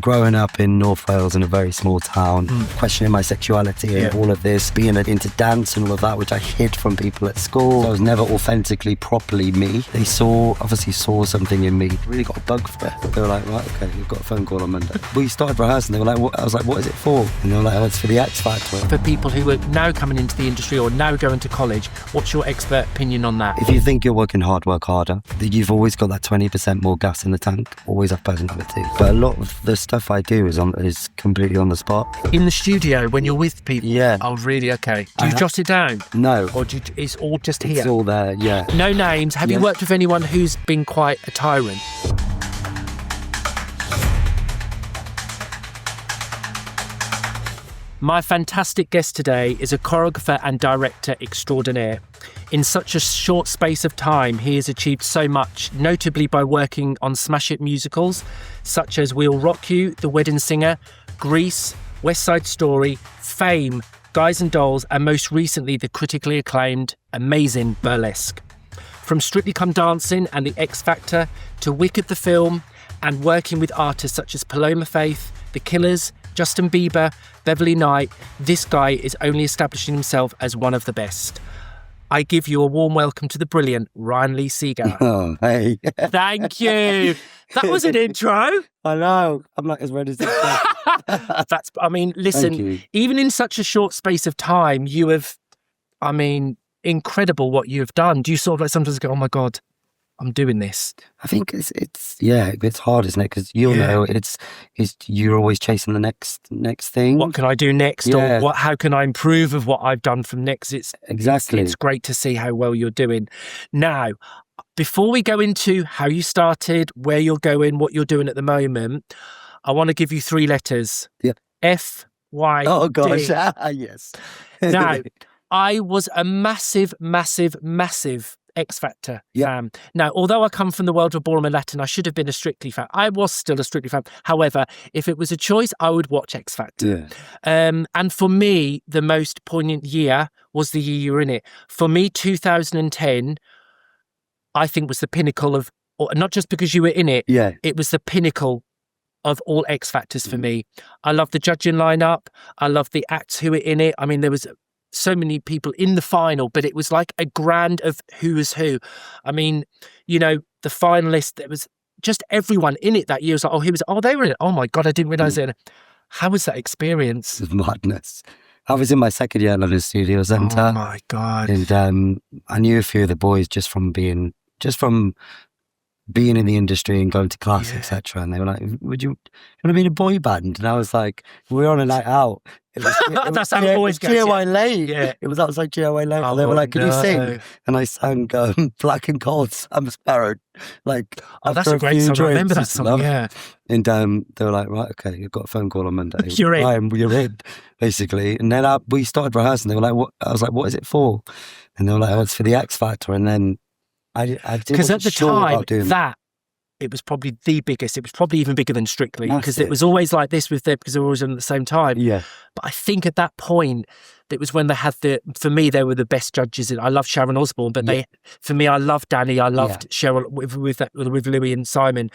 growing up in North Wales in a very small town, questioning my sexuality and all of this, being into dance and all of that, which I hid from people at school. So I was never authentically, properly me. They obviously saw something in me, really got a bug for it. They were like, right, okay, you've got a phone call on Monday. We started rehearsing, they were like, I was like, what is it for? And they were like, oh, it's for the X Factor. For people who are now coming into the industry or now going to college, what's your expert opinion on that? If you think you're working hard, work harder. You've always got that 20% more gas in the tank. Always have personality. But a lot of the stuff I do is completely on the spot. In the studio, when you're with people? Yeah. Oh, really? Okay. Do you jot it down? No. Or it's all just here? It's all there, yeah. No names. Have you worked with anyone who's been quite a tyrant? My fantastic guest today is a choreographer and director extraordinaire. In such a short space of time, he has achieved so much, notably by working on smash hit musicals such as We'll Rock You, The Wedding Singer, Grease, West Side Story, Fame, Guys and Dolls, and most recently the critically acclaimed, amazing Burlesque. From Strictly Come Dancing and The X Factor to Wicked the film, and working with artists such as Paloma Faith, The Killers, Justin Bieber, Beverly Knight, this guy is only establishing himself as one of the best. I give you a warm welcome to the brilliant Ryan-Lee Seager. Oh, hey. Thank you. That was an intro. I know. I'm like as red as this. Listen, even in such a short space of time, you have, incredible what you have done. Do you sort of like sometimes go, oh my God, I'm doing this? I think it's hard, isn't it? Because know you're always chasing the next thing. What can I do next, or how can I improve of what I've done from next? It's great to see how well you're doing. Now, before we go into how you started, where you're going, what you're doing at the moment, I want to give you 3 letters. Yeah. F-Y-D. Oh gosh, yes. Now, I was a massive X Factor fan. Now, although I come from the world of ballroom and Latin, I should have been a Strictly fan. I was still a Strictly fan. However, if it was a choice, I would watch X Factor. Yeah. And for me, the most poignant year was the year you were in it. For me, 2010, I think was the pinnacle of, or not just because you were in it, it was the pinnacle of all X Factors for me. I love the judging lineup. I love the acts who were in it. I mean, there was so many people in the final, but it was like a grand of who was who. I mean, the finalists, there was just everyone in it that year. It was like, they were in it. Oh my God, I didn't realise it. How was that experience? It was madness. I was in my second year at London Studio Centre. Oh my God. And I knew a few of the boys just from being in the industry and going to class, etc. And they were like, would you want to be in a boy band? And I was like, we were on a night out. That's how it always goes. GOY Lane. Yeah. It was outside GOY Lane. Oh, they were like, can you sing? And I sang Black and Cold, Sam Sparrow. Like, that's a great song. I remember that song, yeah. And they were like, right, okay, you've got a phone call on Monday. You're in. You're in, basically. And then we started rehearsing. They were like, what? I was like, what is it for? And they were like, oh, it's for the X Factor. And then I didn't because at the time, that it was probably the biggest. It was probably even bigger than Strictly because it was always like this with them because they were always on at the same time. Yeah. But I think at that point, it was when they had for me, they were the best judges. I love Sharon Osbourne, but for me, I loved Danny. I loved Cheryl with Louis and Simon.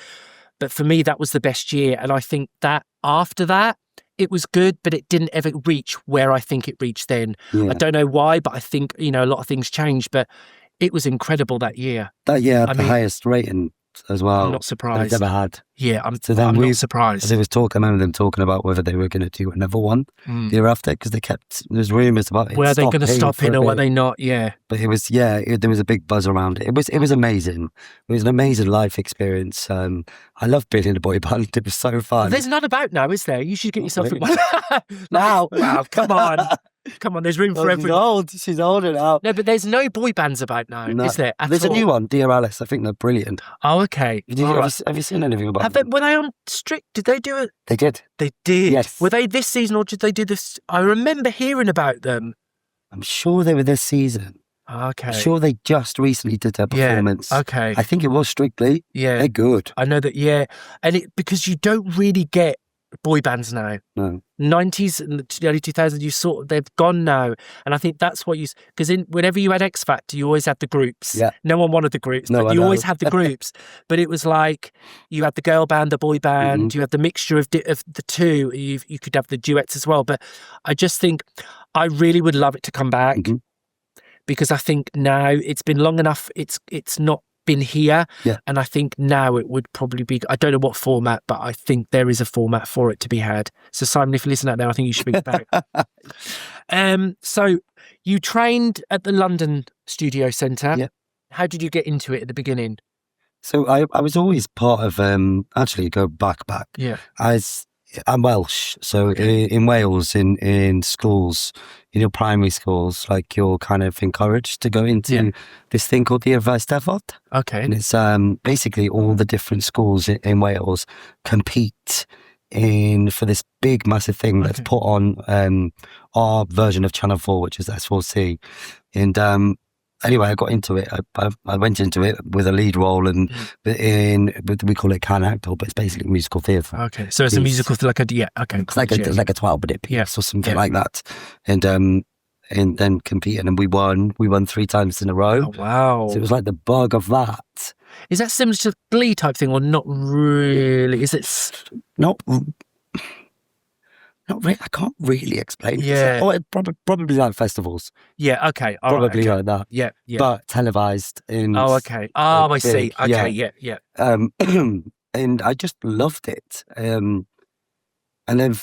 But for me, that was the best year. And I think that after that, it was good, but it didn't ever reach where I think it reached then. Yeah. I don't know why, but I think, a lot of things changed, but it was incredible that year. That year had the highest rating as well. I'm not surprised. They've ever had. Yeah, I'm not surprised. There was talk, I remember them talking about whether they were going to do another one the year after, because there's rumours about it. Were they going to stop it or were they not? Yeah. But it was, there was a big buzz around it. It was amazing. It was an amazing life experience. I loved being in a boy band. It was so fun. Well, there's none about now, is there? You should get yourself in one. Wow, come on. Come on, there's room for everyone. She's older now. No, but there's no boy bands about now, is there? There's a new one, Dear Alice. I think they're brilliant. Oh, okay. Have you seen anything about them? Were they on Strict? Did they do it? They did. They did? Yes. Were they this season or did they do this? I remember hearing about them. I'm sure they were this season. Okay. I'm sure they just recently did their performance. Yeah, okay. I think it was Strictly. Yeah. They're good. I know that, and because you don't really get boy bands now. No. 90s and the early 2000s, they've gone now. And I think that's what because whenever you had X Factor, you always had the groups. Yeah. No one wanted the groups, No, but I you know. always had the groups. But it was like you had the girl band, the boy band, you had the mixture of the two. You could have the duets as well. But I just think I really would love it to come back because I think now it's been long enough. It's not been here, and I think now it would probably be, I don't know what format, but I think there is a format for it to be had. So Simon, if you listen to that now, I think you should bring it back. So you trained at the London Studio Centre. How did you get into it at the beginning? So I was always part of actually go back I'm Welsh, so in Wales, in schools, primary schools, like you're kind of encouraged to go into this thing called the Eisteddfod. Okay. And it's basically all the different schools in Wales compete for this big massive thing that's put on our version of Channel 4, which is S4C. And anyway, I got into it. I went into it with a lead role, and we call it can actor, but it's basically musical theatre. Okay, so it's a musical, like a It's like a 12-minute piece or something like that, and then competing, and we won 3 times in a row. Oh wow! So it was like the bug of that. Is that similar to Glee type thing, or not really? Is it not? Not really. I can't really explain. Yeah. It probably like festivals. Yeah. Okay. Probably like that. Yeah. Yeah. But televised in. Oh, okay. Oh, I see. Okay. Yeah. And I just loved it. And then,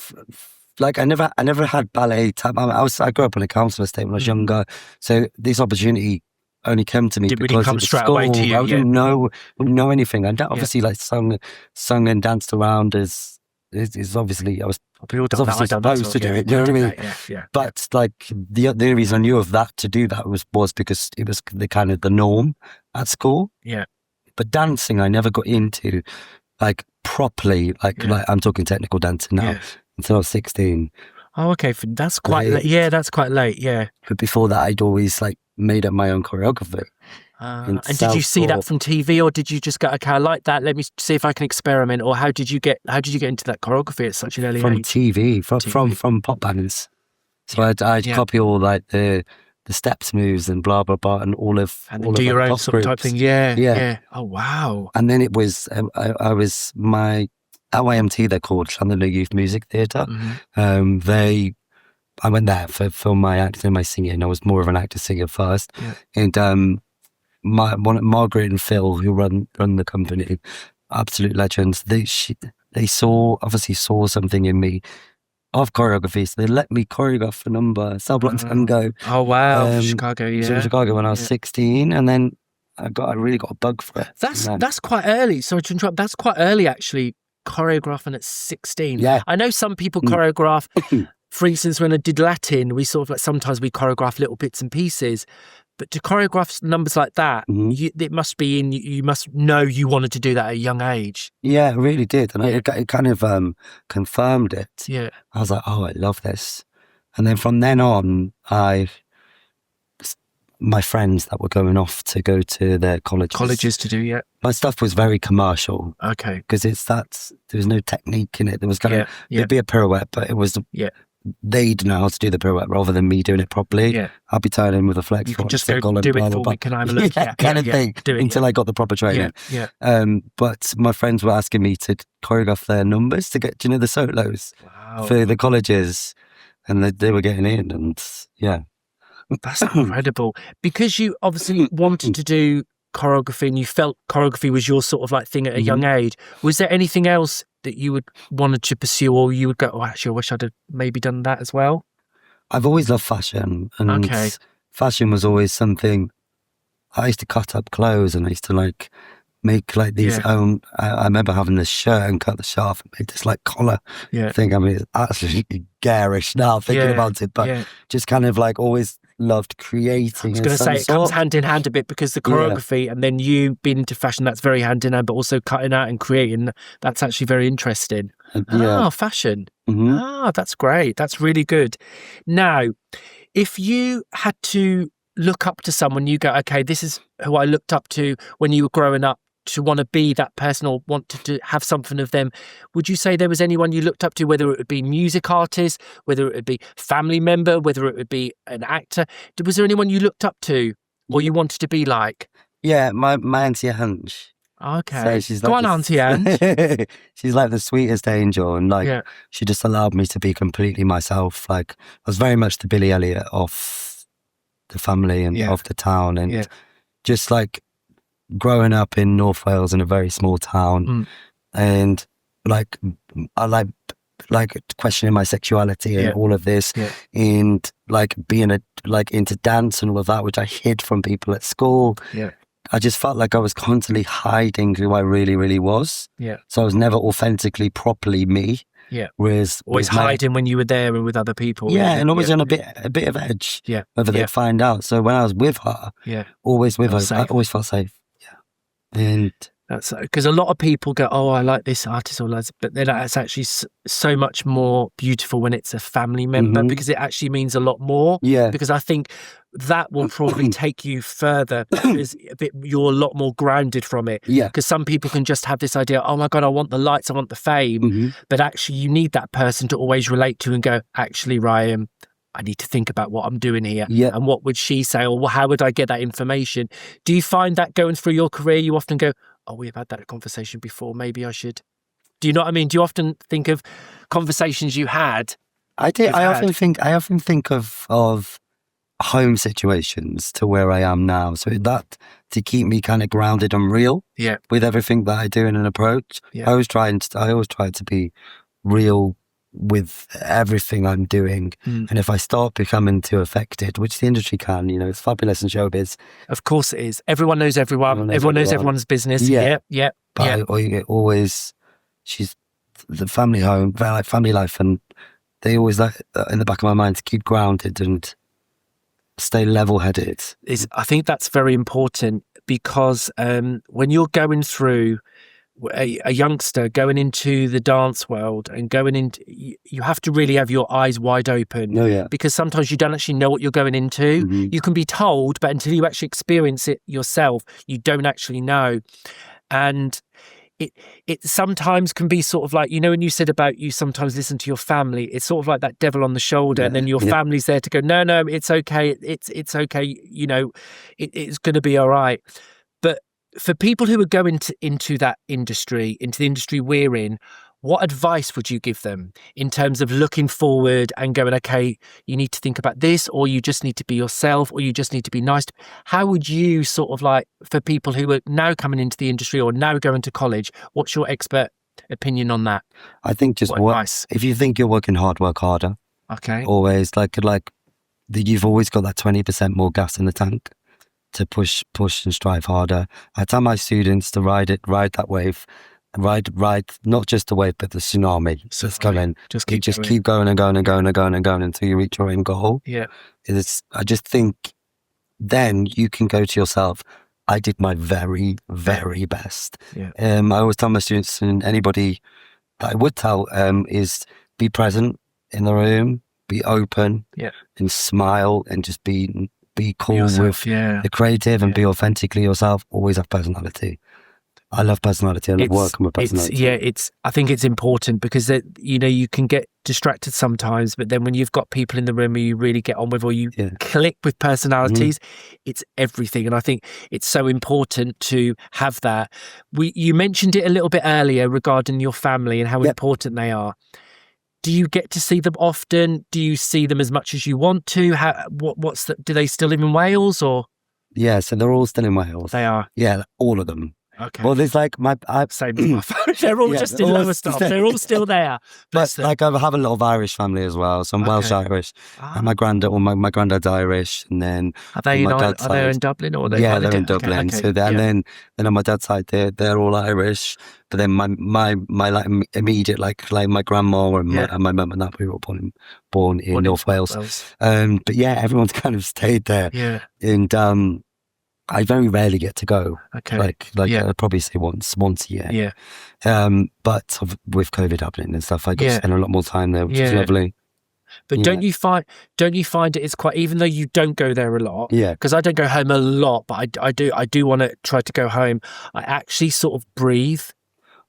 I never had ballet time. I grew up on a council estate when I was younger, so this opportunity only came to me because it come was straight school. away to you. I didn't know anything. I obviously sung and danced around is obviously I was obviously supposed to do it. You know what I mean? Yeah. But the only reason I knew of that to do that was because it was the kind of the norm at school. Yeah. But dancing, I never got into properly. I'm talking technical dancing now until I was 16. Oh, okay. That's quite late. Yeah, that's quite late. Yeah. But before that, I'd always made up my own choreography. And did you see that from TV, or did you just go, okay, I like that, let me see if I can experiment, or how did you get into that choreography at such an early from age? TV, from pop bands. So I'd copy all the steps moves and blah blah blah and all of do your own sort of type thing. Yeah. Oh wow. And then it was I was my LYMT, they're called London Youth Music Theatre. I went there for my acting and my singing. I was more of an actor singer first, and Margaret and Phil, who run the company, absolute legends. They obviously saw something in me of choreography, so they let me choreograph a number, Cell Block Tango. Oh wow, Chicago, Chicago when I was 16, and then I really got a bug for it. That's quite early. Sorry to interrupt. That's quite early actually. Choreographing at 16. Yeah, I know some people choreograph. For instance, when I did Latin, we sort of sometimes we choreograph little bits and pieces. But to choreograph numbers like that, it must be you must know you wanted to do that at a young age. Yeah, it really did. And it kind of confirmed it. Yeah. I was like, oh, I love this. And then from then on, my friends that were going off to go to their colleges to do, my stuff was very commercial. Okay. Because there was no technique in it. There was there'd be a pirouette, but it was, they'd know how to do the pirouette rather than me doing it properly. Yeah. I'll be turning with a flex. You can just go do it for me, can I have a look? Kind of thing. Until I got the proper training. Yeah. But my friends were asking me to choreograph their numbers to get, the solos for the colleges. And they were getting in, and That's incredible. Because you obviously wanted to do choreography and you felt choreography was your sort of thing at a young age. Was there anything else that you would wanted to pursue, or you would go, oh, actually, I wish I'd have maybe done that as well? I've always loved fashion, and fashion was always something. I used to cut up clothes, and I used to make these own. I remember having this shirt and cut the shaft and made this collar thing. I mean, it's absolutely garish now thinking about it, but just kind of always loved creating. I was going to say it comes hand in hand a bit, because the choreography and then you being into fashion, that's very hand in hand, but also cutting out and creating, that's actually very interesting. Fashion. That's great. That's really good. Now, if you had to look up to someone, you go, okay, this is who I looked up to when you were growing up. to want to be that person or want to have something of them, would you say there was anyone you looked up to, whether it would be music artist, whether it would be family member, whether it would be an actor? Was there anyone you looked up to or you wanted to be like? Yeah, my Auntie Ange. Okay. So she's Go like on, Auntie Ange. She's like the sweetest angel, and like she just allowed me to be completely myself. Like I was very much the Billy Elliot of the family and of the town, and just like growing up in North Wales in a very small town, and like I like questioning my sexuality and all of this, and like being into dance and all of that, which I hid from people at school. I just felt like I was constantly hiding who I really, really was. So I was never authentically, properly me. Whereas always hiding when you were there and with other people. And always on a bit of edge. Whether they'd find out. So when I was with her, always with her, I always felt safe. And that's because a lot of people go, oh, I like this artist or that, but then that's actually so much more beautiful when it's a family member, because it actually means a lot more. Because I think that will probably take you further because you're a lot more grounded from it. Because some people can just have this idea, oh my God, I want the lights, I want the fame. But actually you need that person to always relate to and go, actually, Ryan, I need to think about what I'm doing here. And what would she say? Or how would I get that information? Do you find that going through your career, you often go, oh, we've had that conversation before, maybe I should. Do you know what I mean? Do you often think of conversations you had? I do. I often think of home situations to where I am now. So that to keep me kind of grounded and real with everything that I do in an approach. I always try to be real with everything I'm doing. And if I start becoming too affected, which the industry can, it's fabulous in showbiz. Of course it is. Everyone knows everyone. Everyone knows everyone's business. But always, she's the family home, like family life, and they always like in the back of my mind to keep grounded and stay level-headed. I think that's very important because when you're going through a youngster going into the dance world and going into, you have to really have your eyes wide open. Because sometimes you don't actually know what you're going into. You can be told, but until you actually experience it yourself, you don't actually know. And it sometimes can be sort of like, when you said about you sometimes listen to your family, it's sort of like that devil on the shoulder, and then your family's there to go, no, it's okay, it's okay, it's going to be all right. But for people who are going into that industry, into the industry we're in, what advice would you give them in terms of looking forward and going, okay, you need to think about this, or you just need to be yourself, or you just need to be nice? How would you sort of like, for people who are now coming into the industry or now going to college, what's your expert opinion on that? I think just if you think you're working hard, work harder. Okay. Always like you've always got that 20% more gas in the tank to push and strive harder. I tell my students to ride that wave. Ride not just the wave, but the tsunami. Just going. Just keep going and going and going and going and going until you reach your end goal. I just think then you can go to yourself, I did my very, very best. I always tell my students, and anybody that I would tell, is be present in the room, be open, and smile, and just be cool yourself, with the creative, and be authentically yourself. Always have personality. I love personality. I love working with personality. I think it's important because you can get distracted sometimes, but then when you've got people in the room who you really get on with, or you click with personalities, it's everything. And I think it's so important to have that. You mentioned it a little bit earlier regarding your family and how important they are. Do you get to see them often? Do you see them as much as you want to? Do they still live in Wales or? Yeah, so they're all still in Wales. They are? Yeah, all of them. Okay. Well, there's like same with my phone. They're all just in Lowestoft. They're all still there. But like I have a lot of Irish family as well. So I'm Welsh Irish. And my granddad's Irish, and then are they in Dublin or they're in Dublin. Okay. So and then on my dad's side they're all Irish. But then my like immediate like my grandma and my mum and that, we were all born in North Wales. But everyone's kind of stayed there. Yeah. And I very rarely get to go. Okay. I'd probably say once a year. Yeah. But with COVID happening and stuff, I got to spend a lot more time there, which is lovely. But Yeah. don't you find it is quite, even though you don't go there a lot, Yeah. because I don't go home a lot, but I do want to try to go home. I actually sort of breathe,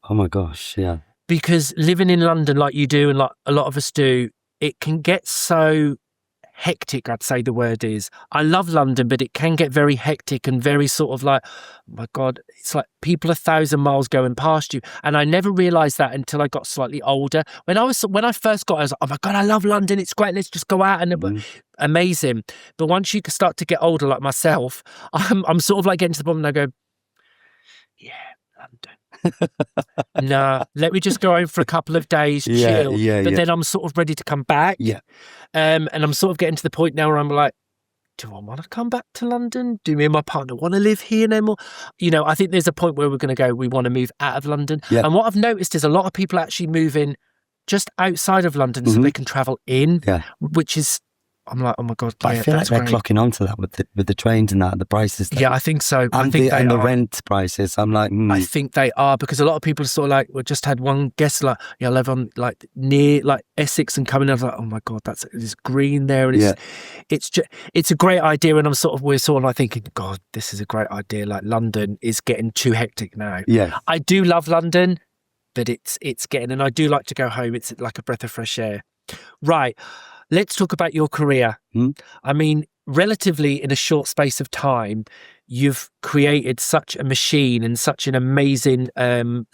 Oh my gosh, yeah. because living in London like you do and like a lot of us do, it can get so hectic, I'd say the word is. I love London, but it can get very hectic and very sort of like, oh my God, it's like people 1,000 miles going past you. And I never realised that until I got slightly older. When I first got, I was like, oh my God, I love London. It's great. Let's just go out and amazing. But once you start to get older, like myself, I'm sort of like getting to the point and I go, yeah, London. Nah, let me just go home for a couple of days, chill. But then I'm sort of ready to come back. Yeah. And I'm sort of getting to the point now where I'm like, do I want to come back to London? Do me and my partner want to live here no more? You know, I think there's a point where we're going to go, we want to move out of London. Yeah. And what I've noticed is a lot of people actually move in just outside of London so they can travel in, which is, I'm like, oh my God. But I feel like they're clocking onto that with the trains and the prices. Yeah, I think so. And the rent prices. I'm like, I think they are, because a lot of people are sort of like, we just had one guest like, I live on like near like Essex and coming. I was like, oh my God, it's green there, and it's a great idea. And we're sort of like thinking, God, this is a great idea. Like London is getting too hectic now. Yeah, I do love London, but it's getting, and I do like to go home. It's like a breath of fresh air. Right. Let's talk about your career. I mean, relatively in a short space of time, you've created such a machine and such an amazing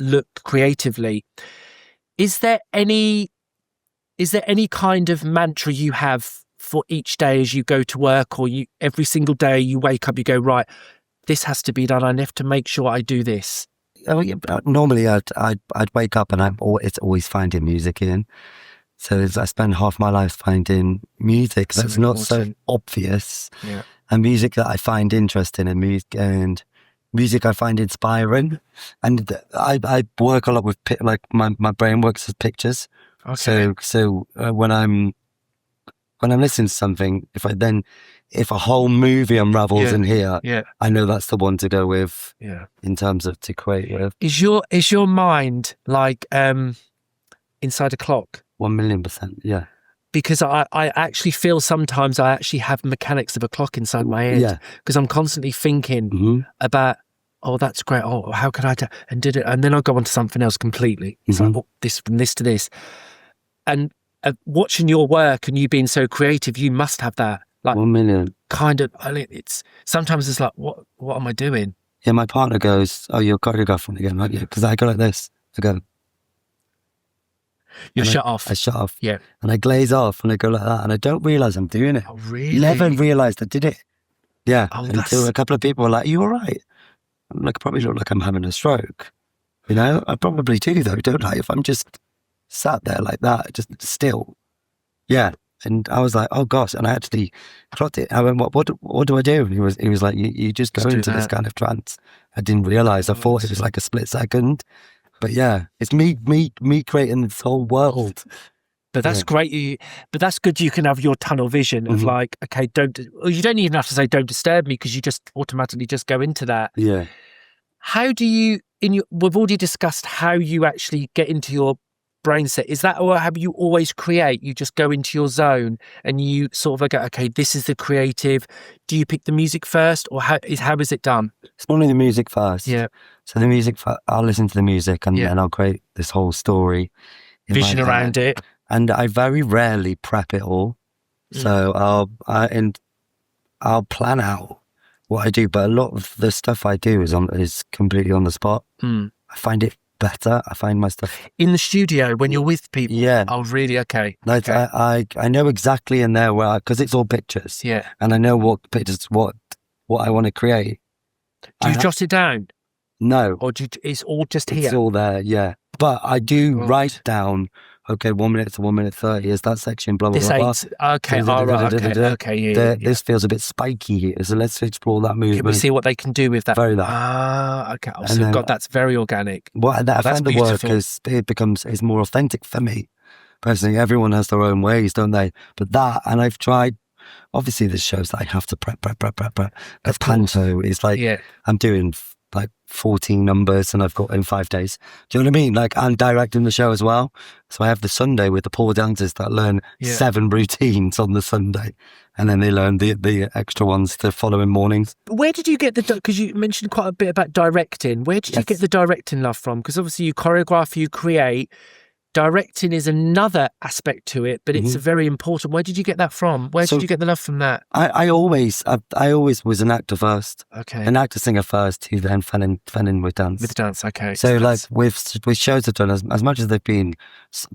look creatively. Is there any kind of mantra you have for each day as you go to work, or every single day you wake up, you go, right, this has to be done. I have to make sure I do this. Normally I'd wake up and it's always finding music in. So I spend half my life finding music that's not so obvious, and music that I find interesting, and music I find inspiring. And I work a lot with like my brain works as pictures. Okay. So when I'm listening to something, if a whole movie unravels in here, I know that's the one to go with. Yeah. In terms of to create with. Is your mind like inside a clock? 1,000,000%, yeah. Because I actually feel sometimes I actually have mechanics of a clock inside my head, because I'm constantly thinking about, oh, that's great. Oh, how could I do? And did it? And then I'll go on to something else completely. It's like, oh, this from this to this. And watching your work and you being so creative, you must have that. Like 1,000,000. Kind of. It's sometimes it's like, what am I doing? Yeah, my partner goes, "Oh, you're choreographing again, aren't you?" Because I go like this. I go. You're shut off. I shut off. Yeah. And I glaze off and I go like that, and I don't realise I'm doing it. Oh, really? Never realised I did it. Yeah. Oh, until a couple of people were like, "You all right?" I'm like, I probably look like I'm having a stroke. You know, I probably do though, don't I? If I'm just sat there like that, just still. Yeah. And I was like, oh gosh, and I actually clocked it. I went, what do I do? And he was like, you just go into this kind of trance. I didn't realise. I thought it was like a split second. But yeah, it's me creating this whole world. But that's great. But that's good. You can have your tunnel vision of like, okay, you don't even have to say don't disturb me, because you just automatically just go into that. Yeah. How do you, we've already discussed how you actually get into your brain set. Is that, or have you always create? You just go into your zone and you sort of go, okay, this is the creative. Do you pick the music first, or how is it done? It's normally the music first. Yeah. So the music, I'll listen to the music and then I'll create this whole story. Vision around it. And I very rarely prep it all. So I'll plan out what I do, but a lot of the stuff I do is completely on the spot. I find it better. I find my stuff in the studio when you're with people. Yeah. Oh, really? Okay. Like I know exactly in there because it's all pictures. Yeah. And I know what pictures, what I want to create. Do you jot it down? No. Or it's all just here? It's all there. Yeah. But I do write down. Okay, 1 minute to 1 minute 30 is that section, blah, blah, blah. Okay, all right, okay, yeah. This feels a bit spiky here, so let's explore that movement. Can we see what they can do with that? Very that. Okay. Oh, so God, that's very organic. Well, I find the work is more authentic for me. Personally, everyone has their own ways, don't they? But and I've tried, obviously there's shows that I have to prep. The panto is like, I'm doing like 14 numbers and I've got in 5 days. Do you know what I mean? Like, I'm directing the show as well. So I have the Sunday with the poor dancers that learn 7 routines on the Sunday. And then they learn the extra ones the following mornings. Where did you get because you mentioned quite a bit about directing. Where did you get the directing love from? Because obviously you choreograph, you create. Directing is another aspect to it, but it's a very important. Where did you get that from? Where did you get the love from that? I always was an actor first. Okay. An actor singer first, who then fell in with dance. With dance, okay. So like with shows I've done, as much as they've been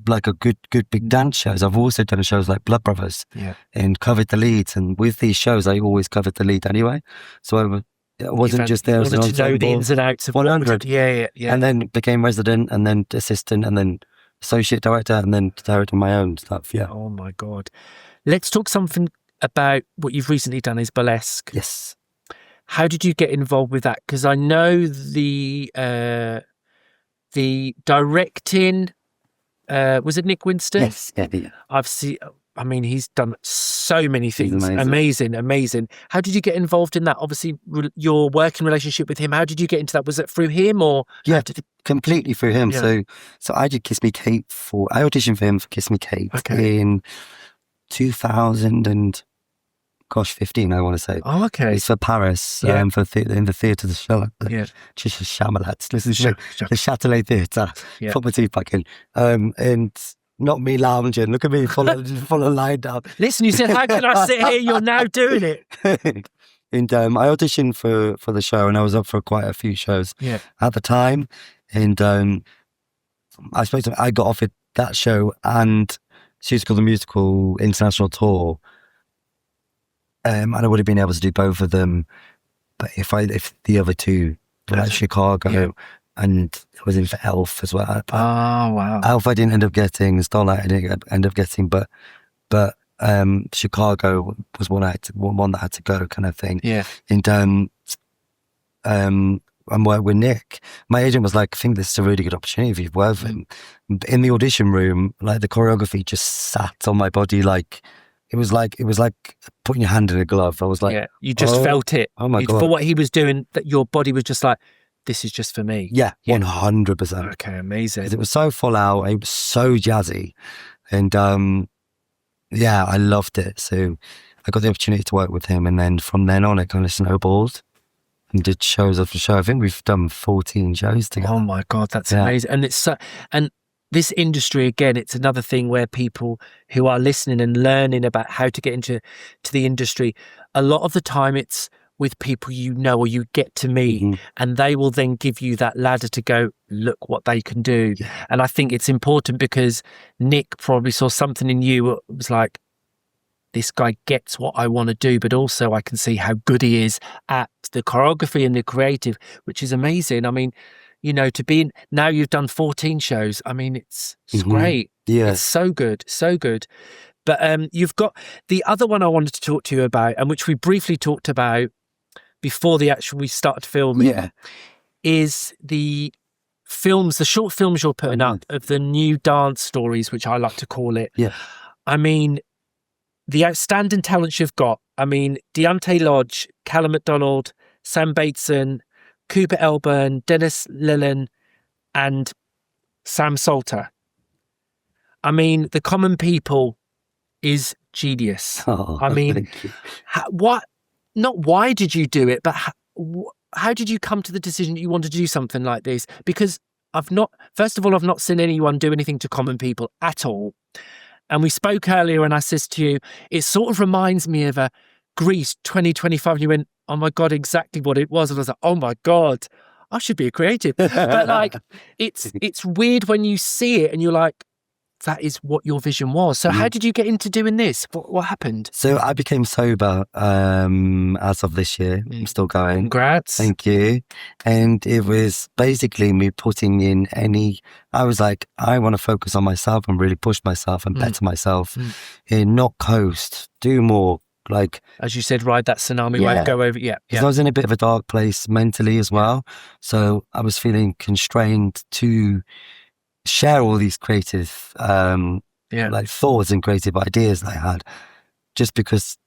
like a good big dance shows, I've also done shows like Blood Brothers. Yeah. And covered the leads. And with these shows, I always covered the lead anyway. So I wasn't just there as an ensemble. To know the ins and outs of 100. Yeah. And then became resident, and then assistant, and then associate director, and then directing my own stuff. Yeah. Oh my God. Let's talk something about what you've recently done is burlesque. Yes. How did you get involved with that? Because I know the directing, was it Nick Winston? Yes. Yeah. I mean, he's done so many things. Amazing. How did you get involved in that? Obviously, your working relationship with him, how did you get into that? Was it through him or? Yeah, completely through him. Yeah. So I did Kiss Me Kate I auditioned for him for Kiss Me Kate in 2015, I want to say. Oh, okay. It's for Paris, in the Theatre de Chamalats. Listen to the Châtelet Theatre. Yeah. Put my teeth back in. And not me lounging. Look at me, full of lined up. Listen, you said, how can I sit here? You're now doing it. And I auditioned for the show, and I was up for quite a few shows at the time. And I got offered that show and Musical the Musical International Tour. And I would have been able to do both of them, but if the other two were like Chicago, and it was in for Elf as well. Oh wow! Elf I didn't end up getting, Starlight I didn't end up getting, but Chicago was one that had to go, kind of thing. Yeah. And I'm working with Nick. My agent was like, I think this is a really good opportunity for you to work with him. In the audition room, like the choreography just sat on my body like. It was like putting your hand in a glove. I was like, you just felt it. Oh my God. For what he was doing, that your body was just like, this is just for me. Yeah, 100%. Okay, amazing. It was so full out. It was so jazzy. And I loved it. So I got the opportunity to work with him. And then from then on, it kind of snowballed and did shows after show. I think we've done 14 shows together. Oh my God, that's amazing. And it's this industry, again, it's another thing where people who are listening and learning about how to get into the industry, a lot of the time it's with people you know or you get to meet, and they will then give you that ladder to go, look what they can do. Yeah. And I think it's important because Nick probably saw something in you. It was like, this guy gets what I want to do, but also I can see how good he is at the choreography and the creative, which is amazing. I mean, you know, now you've done 14 shows. I mean, it's great. Yeah. It's so good. But you've got the other one I wanted to talk to you about, and which we briefly talked about before we started filming, is the short films you're putting up of the new dance stories, which I like to call it. Yeah. I mean, the outstanding talents you've got. I mean, Deontay Lodge, Callum MacDonald, Sam Bateson, Cooper Elburn, Dennis Lillen, and Sam Salter. I mean, the common people is genius. Oh, I mean, not why did you do it, but how did you come to the decision that you wanted to do something like this? Because I've not seen anyone do anything to common people at all. And we spoke earlier and I said to you, it sort of reminds me of a Greece 2025. And you went, oh my God, exactly what it was. And I was like, oh my God, I should be a creative. But like, it's weird when you see it and you're like, that is what your vision was. So how did you get into doing this? What happened? So I became sober as of this year. I'm still going. Congrats. Thank you. And it was basically me putting in I was like, I want to focus on myself and really push myself and better myself and not coast, do more. Like, as you said, ride that tsunami wave, go over. Yeah. Because I was in a bit of a dark place mentally as well. So I was feeling constrained to share all these creative like thoughts and creative ideas that I had, just because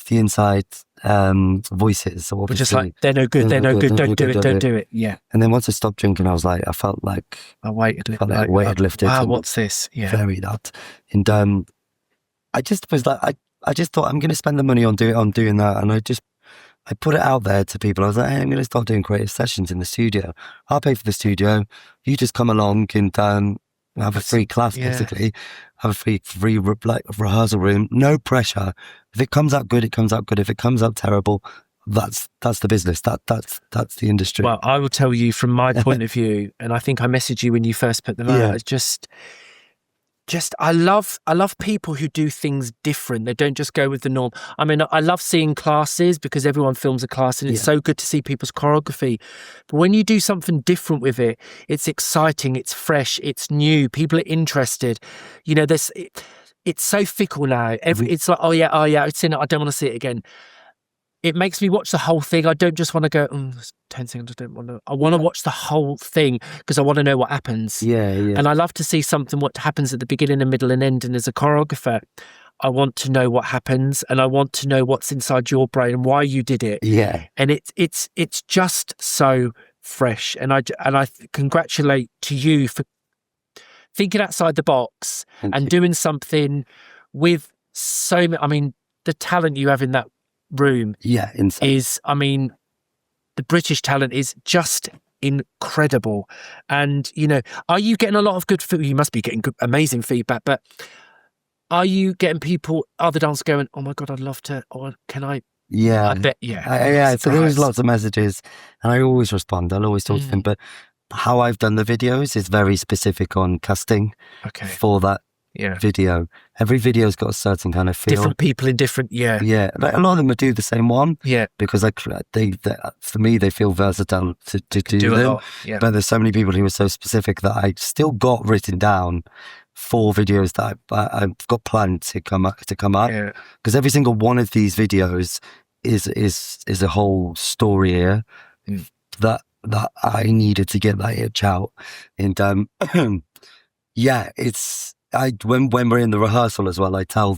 the inside voices. So We're just like, they're no good, don't do it. Yeah. And then once I stopped drinking, I was like, I felt like a weight had lifted. Wow, what's this? Yeah. Very that. And I just was like, I just thought I'm going to spend the money on doing that. And I put it out there to people. I was like, hey, I'm going to start doing creative sessions in the studio. I'll pay for the studio. You just come along and have a free class, basically. Have a free rehearsal room. No pressure. If it comes out good, it comes out good. If it comes out terrible, that's the business. That's the industry. Well, I will tell you from my point of view, and I think I messaged you when you first put them out. It's just I love people who do things different. They don't just go with the norm. I mean, I love seeing classes because everyone films a class and it's so good to see people's choreography. But when you do something different with it, it's exciting, it's fresh, it's new, people are interested. You know, it's so fickle now. It's like, oh yeah, it's in it, I don't want to see it again. It makes me watch the whole thing. I don't just want to go, 10 seconds, I don't want to. I want to watch the whole thing because I want to know what happens. Yeah. And I love to see what happens at the beginning and middle and end. And as a choreographer, I want to know what happens and I want to know what's inside your brain and why you did it. Yeah. And it's just so fresh. And I congratulate to you for thinking outside the box and doing something with so many. I mean, the talent you have in that room is, I mean, the British talent is just incredible. And, you know, are you getting a lot of good feedback? You must be getting good, amazing feedback, but are you getting people, other dancers going, oh my God, I'd love to, or can I? Yeah. I bet, So there's lots of messages and I always respond. I'll always talk to them, but how I've done the videos is very specific on casting for that video. Every video's got a certain kind of feel. Different people in different, like a lot of them would do the same one, because they for me they feel versatile to do them. But there's so many people who are so specific that I still got written down 4 videos that I've got planned to come up because every single one of these videos is a whole story here that I needed to get that itch out. And it's when we're in the rehearsal as well, I tell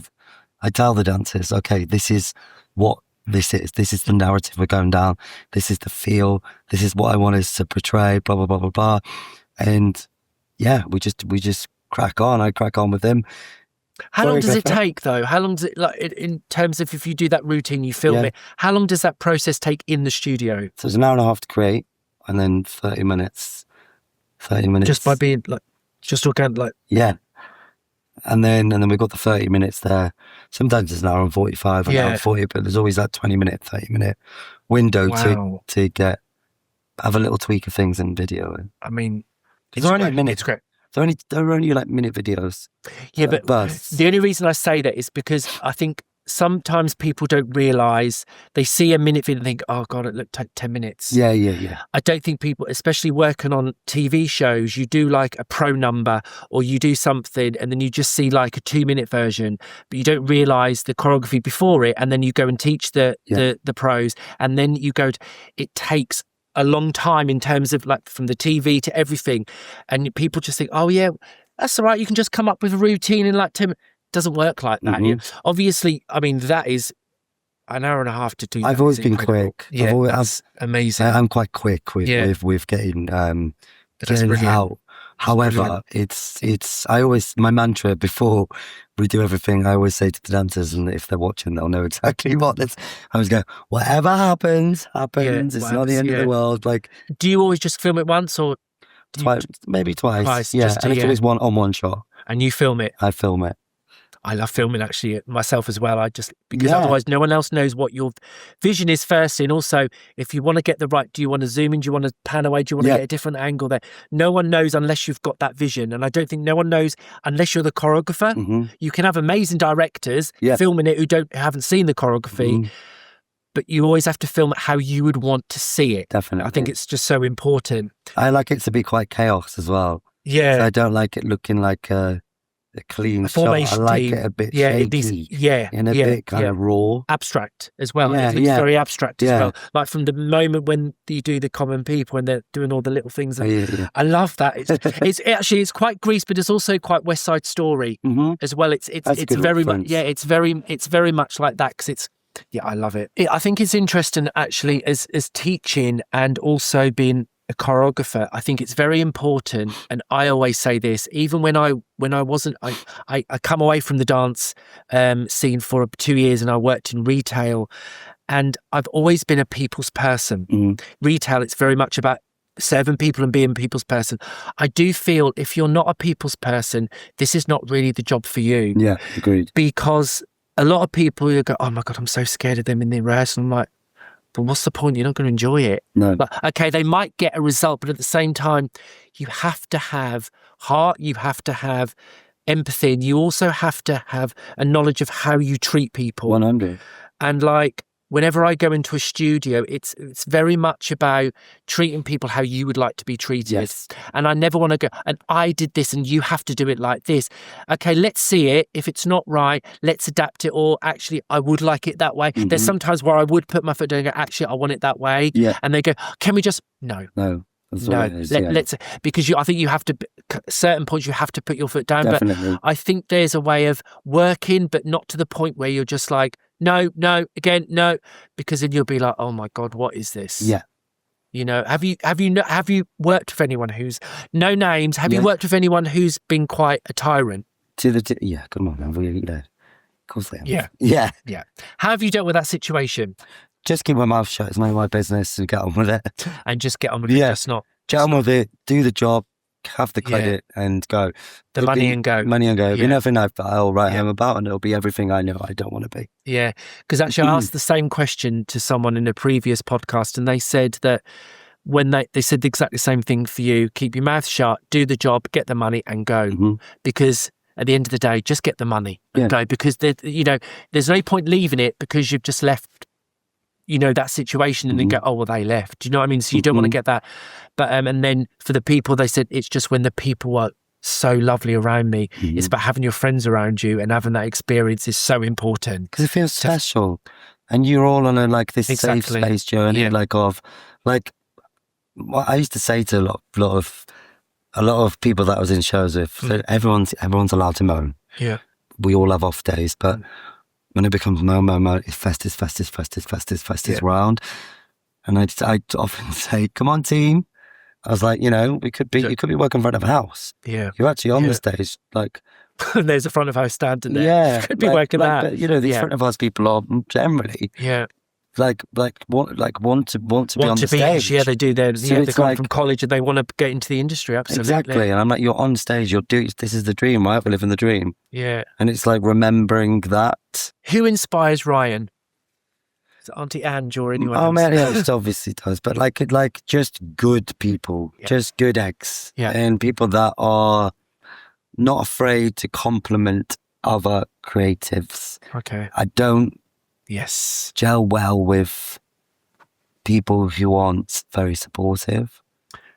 the dancers, okay, this is what this is. This is the narrative we're going down. This is the feel. This is what I want us to portray. Blah blah blah blah blah. And we just crack on. I crack on with them. How long does it take though? How long does it, like, in terms of if you do that routine, you film it? How long does that process take in the studio? So it's an hour and a half to create, and then 30 minutes. Just by being like, just organic, like And then we've got the 30 minutes there. Sometimes it's an hour and 45, an hour and 40, but there's always that 20-minute, 30-minute window to have a little tweak of things in video. I mean, it's only a minute. It's great. They're only like minute videos. Yeah, but bursts. The only reason I say that is because I think sometimes people don't realise, they see a minute video and think, oh God, it looked like 10 minutes. Yeah. I don't think people, especially working on TV shows, you do like a pro number or you do something and then you just see like a 2-minute version, but you don't realise the choreography before it, and then you go and teach the pros, and then you go, it takes a long time in terms of like from the TV to everything, and people just think, oh yeah, that's all right, you can just come up with a routine in like 10 minutes. Doesn't work like that. Obviously, I mean, that is an hour and a half to do. I've always been quick. That's amazing. I'm quite quick with getting it out. However, it's I always, my mantra before we do everything, I always say to the dancers, and if they're watching, they'll know exactly what it's. I always go, whatever happens. It's not the end of the world. Like, do you always just film it once or maybe twice? Yeah, just and it's always one shot. And you film it. I film it. I love filming actually myself as well. Because otherwise no one else knows what your vision is first. And also, if you want to get the right, do you want to zoom in? Do you want to pan away? Do you want to get a different angle there? No one knows unless you've got that vision. And I don't think no one knows unless you're the choreographer. You can have amazing directors filming it who haven't seen the choreography, but you always have to film it how you would want to see it. Definitely. I think it's just so important. I like it to be quite chaos as well. Yeah. So I don't like it looking like a clean shot. I like it a bit shaky, and a bit kind of raw. Abstract as well. It looks very abstract as well. Like from the moment when you do the common people and they're doing all the little things. I love that. It's quite Grease, but it's also quite West Side Story as well. It's very much it's very much like that because Yeah, I love it. I think it's interesting actually as teaching and also being a choreographer. I think it's very important, and I always say this, even when I wasn't, I come away from the dance scene for 2 years, and I worked in retail, and I've always been a people's person. Retail, it's very much about serving people and being a people's person. I do feel if you're not a people's person, this is not really the job for you. Yeah, agreed. Because a lot of people, you go, oh my God, I'm so scared of them in the rehearsal. I'm like, but what's the point? You're not going to enjoy it. No. But okay, they might get a result, but at the same time, you have to have heart, you have to have empathy, and you also have to have a knowledge of how you treat people. 100. And like, whenever I go into a studio, it's very much about treating people how you would like to be treated. Yes. And I never want to go, and I did this and you have to do it like this. Okay, let's see it. If it's not right, let's adapt it. Or actually, I would like it that way. There's sometimes where I would put my foot down and go, actually, I want it that way. Yeah. And they go, can we just, no. That's No, what it is, let's, because I think you have to, at certain points you have to put your foot down. Definitely. But I think there's a way of working, but not to the point where you're just like, no, again, no, because then you'll be like, oh my God, what is this? Yeah. You know, have you worked with anyone who's, no names? Have you worked with anyone who's been quite a tyrant? Yeah, come on, of course they have. Yeah. How have you dealt with that situation? Just keep my mouth shut. It's none of my business and get on with it. And just get on with it. Just not. Get on with it. Do the job. Have the credit and go. Money and go. You never know that I'll write home about, and it'll be everything I know I don't want to be. Yeah. Because actually I asked the same question to someone in a previous podcast, and they said that when they said the exactly same thing for you, keep your mouth shut, do the job, get the money and go. Because at the end of the day, just get the money and go. Because there's no point leaving it because you've just left that situation and then go, oh, well, they left. Do you know what I mean? So you don't want to get that. But, and then for the people, they said, it's just when the people are so lovely around me, it's about having your friends around you, and having that experience is so important. Because it feels special. And you're all on this safe space journey, what I used to say to a lot of people that I was in shows with, so everyone's allowed to moan. Yeah. We all have off days, but when it becomes moan, it's fastest round. And I often say, come on, team. I was like, you could be working in front of a house. Yeah. You're actually on the stage, there's a front of house standing there. Yeah. Could be working that. But, these front of house people are generally want to be on the stage. Yeah, they do. They come from college and they want to get into the industry. Absolutely. Exactly. And I'm like, you're on stage. This is the dream, right? We're living the dream. Yeah. And it's like remembering that. Who inspires Ryan? Is it Auntie Ange or anyone else? Oh man, yeah, it obviously does. But like just good people, just good eggs, and people that are not afraid to compliment other creatives. Okay. I don't. Yes. Gel well with people who aren't very supportive,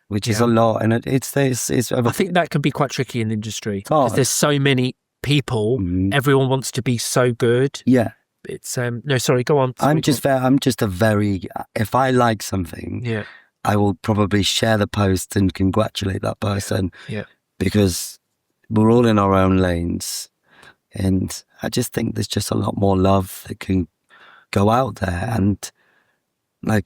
which is a lot, and it's I think that can be quite tricky in the industry Oh. because there's so many people. Everyone wants to be so good. Yeah. It's no, sorry, go on. I'm just a very, if I like something, I will probably share the post and congratulate that person. Yeah. Because we're all in our own lanes, and I just think there's just a lot more love that can go out there. And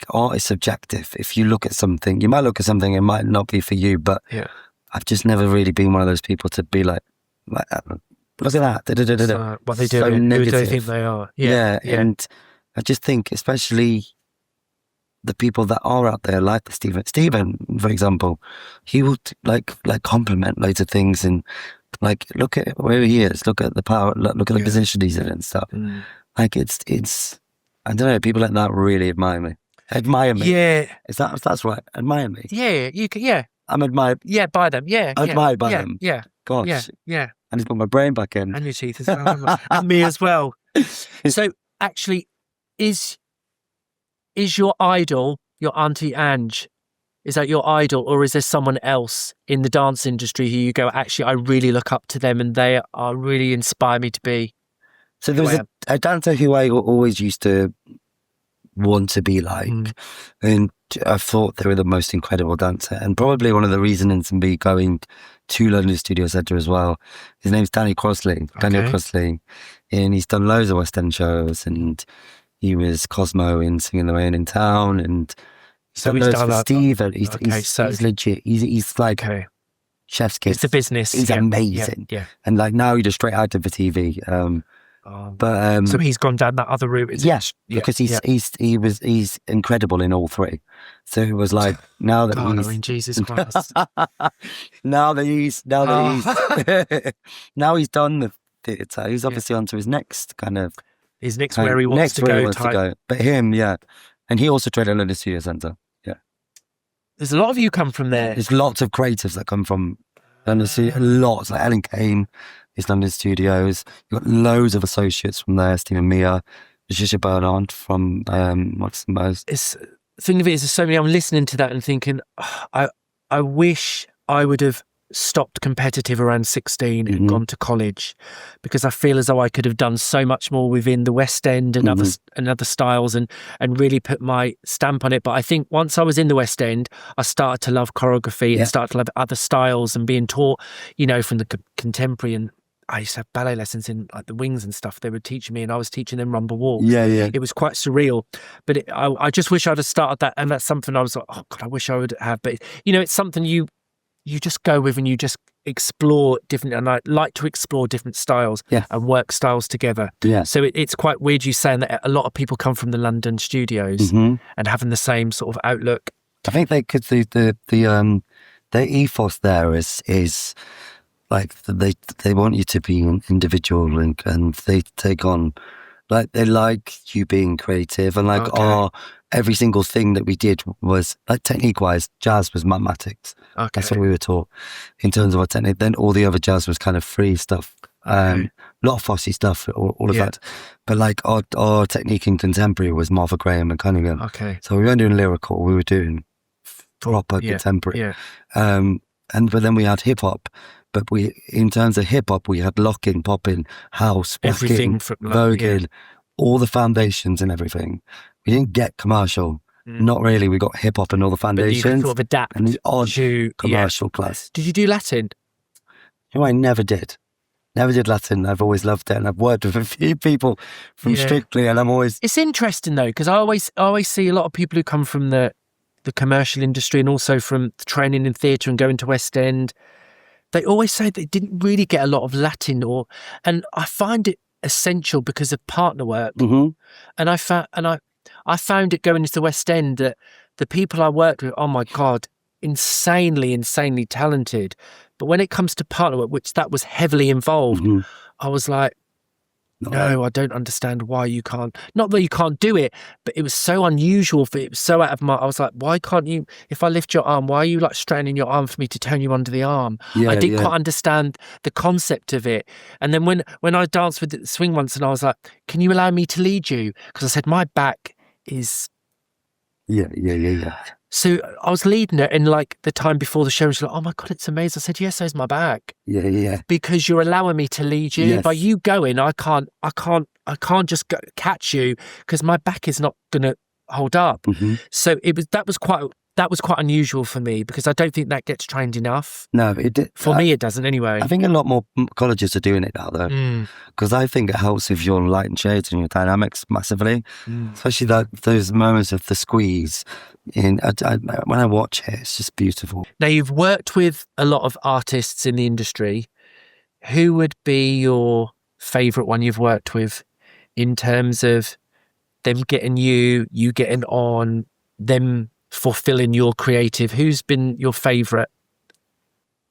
art is subjective. If you look at something, you might look at something, it might not be for you, but I've just never really been one of those people to be like look at that. What they do, so who negative. they think they are. Yeah. And I just think, especially the people that are out there, like Stephen, for example, he will compliment loads of things and look at where he is, look at the power, look at the position he's in and stuff. It's I don't know, people like that really admire me. Yeah. That's right. Admire me. Yeah, you can. Yeah, I'm admired. Yeah, by them. Yeah, admired by them. Yeah. Gosh. Yeah. And he's put my brain back in. And your teeth as well. And me as well. So actually, is your idol your Auntie Ange? Is that your idol, or is there someone else in the dance industry who you go, actually, I really look up to them and they are really inspire me to be? So there was a dancer who I always used to want to be like, and I thought they were the most incredible dancer, and probably one of the reasons in me going to London Studio Centre as well. His name's Daniel Crossley, and he's done loads of West End shows, and He was Cosmo in Singing the Rain in Town, and So he's he's done done loads for Steve. And he's legit. He's like chef's kiss. It's the business. He's amazing. Yeah. And like now he just straight acted for TV. So he's gone down that other route. Because he's incredible in all three. So it was like now that Jesus Christ. now he's done the theatre. He's obviously on to his next kind of where he wants to go. But him, and he also trained at London Studio Centre. Yeah, there's a lot of you come from there. There's lots of creatives that come from London Studio. Lots like Ellen Kane. It's London Studios. You've got loads of associates from there. Stephen Mia, Patricia Bernard from what's the most. The thing of it is, there's so many. I'm listening to that and thinking, I wish I would have stopped competitive around 16 and gone to college, because I feel as though I could have done so much more within the West End and other styles and really put my stamp on it. But I think once I was in the West End, I started to love choreography and started to love other styles and being taught, from the contemporary. And I used to have ballet lessons in like the Wings and stuff. They were teaching me and I was teaching them rumble walks. It was quite surreal. But I just wish I'd have started that. And that's something I was like, oh God, I wish I would have. But, it's something you just go with and you just explore different, and I like to explore different styles and work styles together. So it's quite weird you saying that a lot of people come from the London studios and having the same sort of outlook. I think they could the ethos there is like they want you to be an individual and they take on, like they like you being creative and like every single thing that we did was like technique wise, jazz was mathematics. That's what we were taught in terms of our technique. Then all the other jazz was kind of free stuff, a lot of Fosse stuff, all of that. But like our technique in contemporary was Martha Graham and Cunningham. So we weren't doing lyrical, we were doing proper contemporary. But then we had hip hop. But in terms of hip hop, we had locking, popping, house, everything, voguing, all the foundations and everything. We didn't get commercial. Not really. We got hip hop and all the foundations. But you sort of adapt and the odd to commercial class. Did you do Latin? I never did. Never did Latin. I've always loved it, and I've worked with a few people from Strictly, and I'm always. It's interesting though, because I always see a lot of people who come from the commercial industry and also from training in theatre and going to West End. They always say they didn't really get a lot of Latin, and I find it essential because of partner work. And I found it going into the West End that the people I worked with, oh my God, insanely talented. But when it comes to partner work, which that was heavily involved, I was like, no, I don't understand why you can't. Not that you can't do it, but it was so unusual. It was so out of my. I was like, why can't you? If I lift your arm, why are you like straightening your arm for me to turn you under the arm? I didn't quite understand the concept of it. And then when I danced with the swing once, and I was like, can you allow me to lead you? Because I said my back is. Yeah. So I was leading her in like the time before the show, and she's like, oh my God, it's amazing. I said, yes, there's my back. Yeah. Because you're allowing me to lead you. By you going, I can't just catch you because my back is not going to hold up. So that was quite unusual for me because I don't think that gets trained enough. No, it did. For me, it doesn't anyway. I think a lot more colleges are doing it now, though, because I think it helps with your light and shades and your dynamics massively, especially those moments of the squeeze. When I watch it, it's just beautiful. Now, you've worked with a lot of artists in the industry. Who would be your favourite one you've worked with in terms of them getting you getting on, them fulfilling your creative? Who's been your favourite?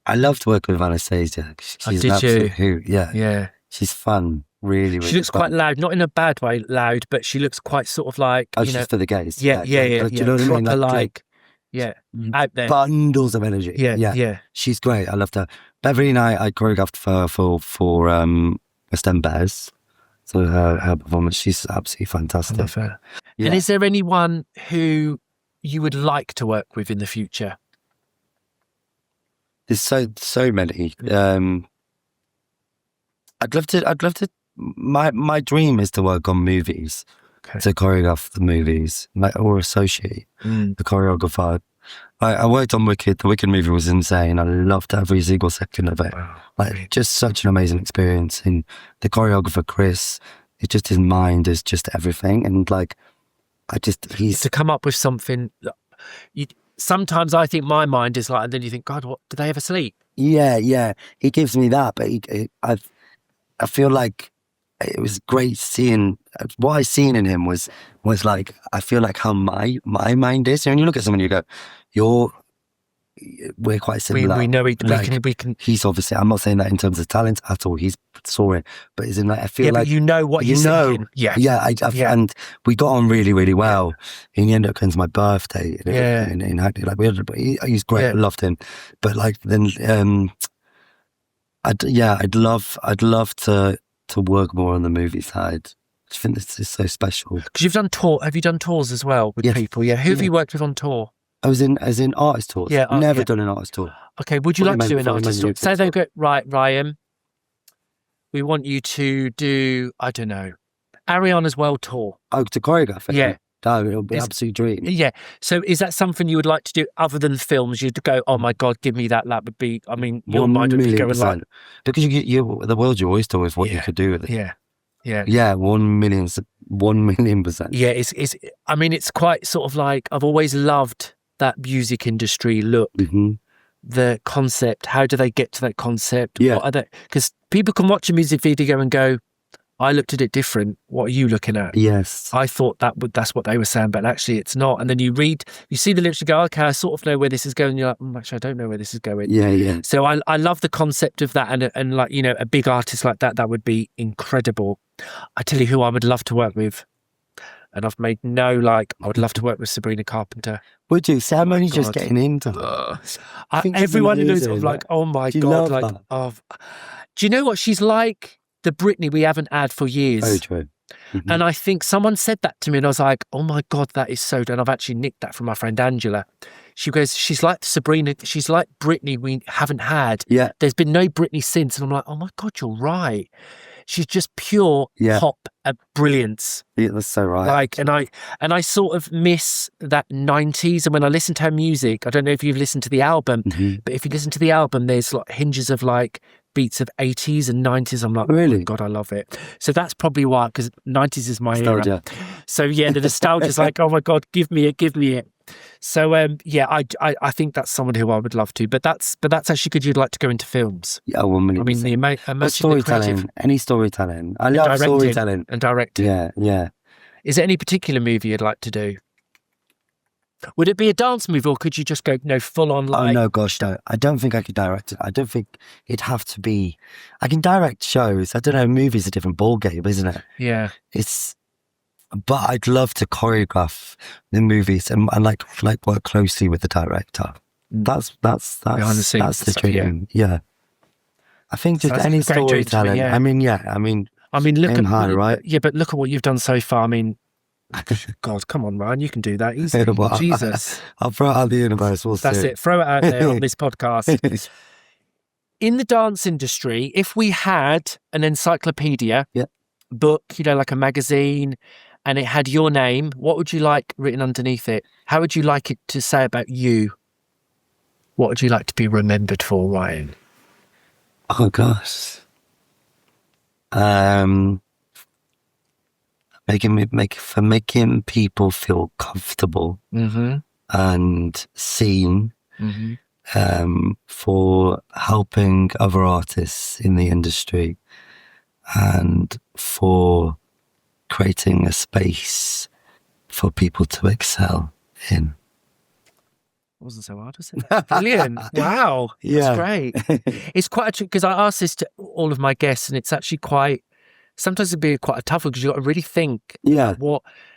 I loved working with Anastasia. She's an absolute hoot. Yeah. She's fun. Really, really. She looks fun. quite loud, not in a bad way, loud, but she looks quite sort of like. Oh, she's for the gays. Yeah. Do you know what I mean? Out there. Bundles of energy. Yeah. She's great. I loved her. Beverly and I choreographed for West End Bears. So her performance, she's absolutely fantastic. I love her. Yeah. And is there anyone who you would like to work with in the future? There's so many. I'd love to. My dream is to work on movies, to choreograph the movies, or associate the choreographer. I worked on Wicked. The Wicked movie was insane. I loved every single second of it. Wow. Just such an amazing experience. And the choreographer Chris It's just his mind is just everything. And like, he's to come up with something. Sometimes I think my mind is like, and then you think, God, what do they ever sleep? Yeah. He gives me that, but I feel like it was great seeing what I seen in him was like, I feel like how my mind is. And when you look at someone, you go, we're quite similar. We know we can. He's obviously, I'm not saying that in terms of talent at all. He's soaring, but isn't that, I feel like but you know what he's thinking. Yeah. And we got on really, really well. And he ended up coming to my birthday. In Hackney. Like he's great. I loved him. But like then, I'd love to work more on the movie side. I think this is so special. Because you've done have you done tours as well with people? Yeah. Who have you worked with on tour? I was in artist tours. Yeah, never done an artist tour. Okay, would you like to do an artist tour? Say they go, right, Ryan, we want you to do, I don't know, Ariana's World Tour. Oh, to choreograph? Yeah. No, it'll be an absolute dream. Yeah. So is that something you would like to do other than films? You'd go, oh my God, give me that. That would be, I mean, your mind would be going like... Because the world's your oyster with what you could do with it. Yeah. Yeah, 1 million%. Yeah, it's quite sort of like, I've always loved that music industry look, the concept. How do they get to that concept? Yeah. Because people can watch a music video and go, I looked at it different. What are you looking at? Yes. I thought that's what they were saying, but actually it's not. And then you see the lyrics, you go, okay, I sort of know where this is going. You're like, actually, I don't know where this is going. Yeah. So I love the concept of that, and like, you know, a big artist like that would be incredible. I tell you who I would love to work with. And I've made I would love to work with Sabrina Carpenter. Would you? So I'm only just getting into everyone knows of like, oh my God. Like, do you know what she's like? The Britney we haven't had for years. Very true. And I think someone said that to me and I was like, oh my God, that is so done. I've actually nicked that from my friend Angela. She goes, she's like Sabrina, she's like Britney we haven't had. Yeah. There's been no Britney since. And I'm like, oh my God, you're right. She's just pure pop brilliance. Yeah, that's so right. Like, and I sort of miss that 90s. And when I listen to her music, I don't know if you've listened to the album, but if you listen to the album, there's like hinges of like beats of 80s and 90s. I'm like, really? Oh my God, I love it. So that's probably why, because 90s is my era. So yeah, the nostalgia's like, oh my God, give me it. So I think that's someone who I would love to. But that's actually good. You'd like to go into films. Yeah, 1 million. I mean, the storytelling, any storytelling. I love storytelling and directing. Yeah. Is there any particular movie you'd like to do? Would it be a dance movie, or could you just go full on like? Oh no, gosh, no! I don't think I could direct it. I don't think it'd have to be. I can direct shows. I don't know. Movies a different ball game, isn't it? Yeah. But I'd love to choreograph the movies and like work closely with the director. That's behind the scenes. That's the dream. Yeah. I think just any storytelling. Yeah. I mean, look at high, right? Yeah, but look at what you've done so far. I mean, God, come on, Ryan, you can do that easily. Jesus. I'll throw it out the universe. That's it. Throw it out there on this podcast. In the dance industry, if we had an encyclopedia book, like a magazine, and it had your name, what would you like written underneath it? How would you like it to say about you? What would you like to be remembered for, Ryan? Oh, gosh. Making people feel comfortable and seen, for helping other artists in the industry, and for creating a space for people to excel in. It wasn't so hard, was it? Brilliant. Wow. That's great. It's quite because I asked this to all of my guests, and it's actually sometimes it'd be quite a tough one, because you've got to really think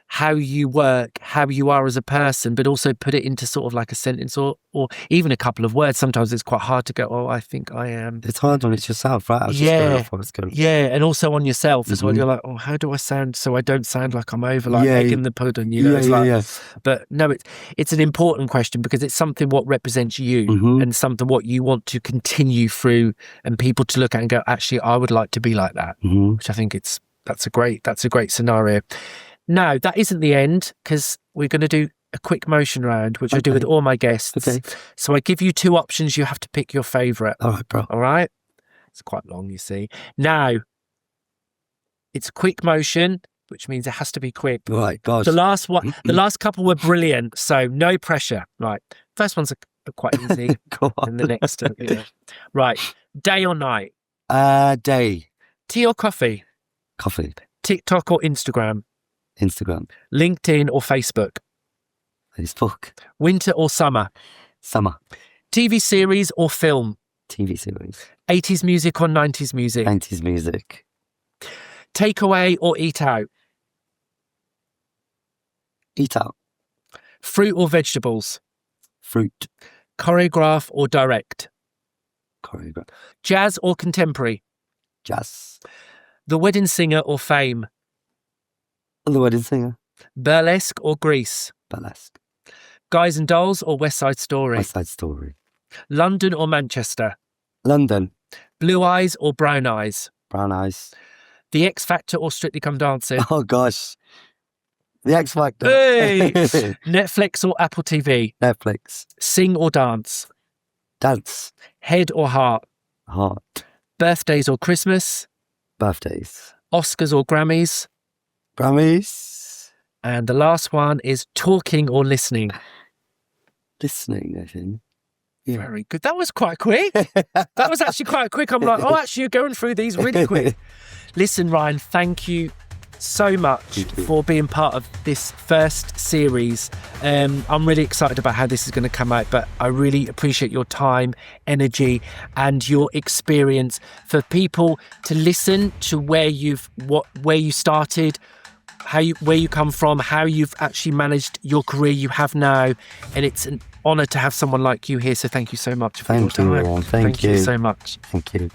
how you work, how you are as a person, but also put it into sort of like a sentence or even a couple of words. Sometimes it's quite hard to go, oh, I think I am. It's hard when it's yourself, right? And also on yourself as well. You're like, oh, how do I sound so I don't sound like I'm over like egg in the pudding, But no, it's an important question, because it's something what represents you and something what you want to continue through, and people to look at and go, actually, I would like to be like that, which I think that's a great scenario. Now, that isn't the end, because we're going to do a quick motion round, which I do with all my guests. Okay. So I give you two options. You have to pick your favourite. All right, bro. All right? It's quite long, you see. Now, It's quick motion, which means it has to be quick. Right, gosh. The last couple were brilliant, so no pressure. Right. First ones are quite easy. Go on. And the next, right. Day or night? Day. Tea or coffee? Coffee. TikTok or Instagram? Instagram. LinkedIn or Facebook? Facebook. Winter or summer? Summer. TV series or film? TV series. 80s music or 90s music? 90s music. Takeaway or eat out? Eat out. Fruit or vegetables? Fruit. Choreograph or direct? Choreograph. Jazz or contemporary? Jazz. The Wedding Singer or Fame? The Wedding Singer. Burlesque or Grease? Burlesque. Guys and Dolls or West Side Story? West Side Story. London or Manchester? London. Blue Eyes or Brown Eyes? Brown Eyes. The X Factor or Strictly Come Dancing? Oh, gosh. The X Factor. Hey! Netflix or Apple TV? Netflix. Sing or dance? Dance. Head or heart? Heart. Birthdays or Christmas? Birthdays. Oscars or Grammys? Grammys. And the last one is talking or listening? Listening, I think. Yeah. Very good. That was quite quick. That was actually quite quick. I'm like, oh, actually, you're going through these really quick. Listen, Ryan, thank you so much for being part of this first series. I'm really excited about how this is going to come out, but I really appreciate your time, energy, and your experience. For people to listen to where you started, where you come from, how you've actually managed your career you have now, and it's an honour to have someone like you here. So thank you so much for your time. Thank you. So much. Thank you.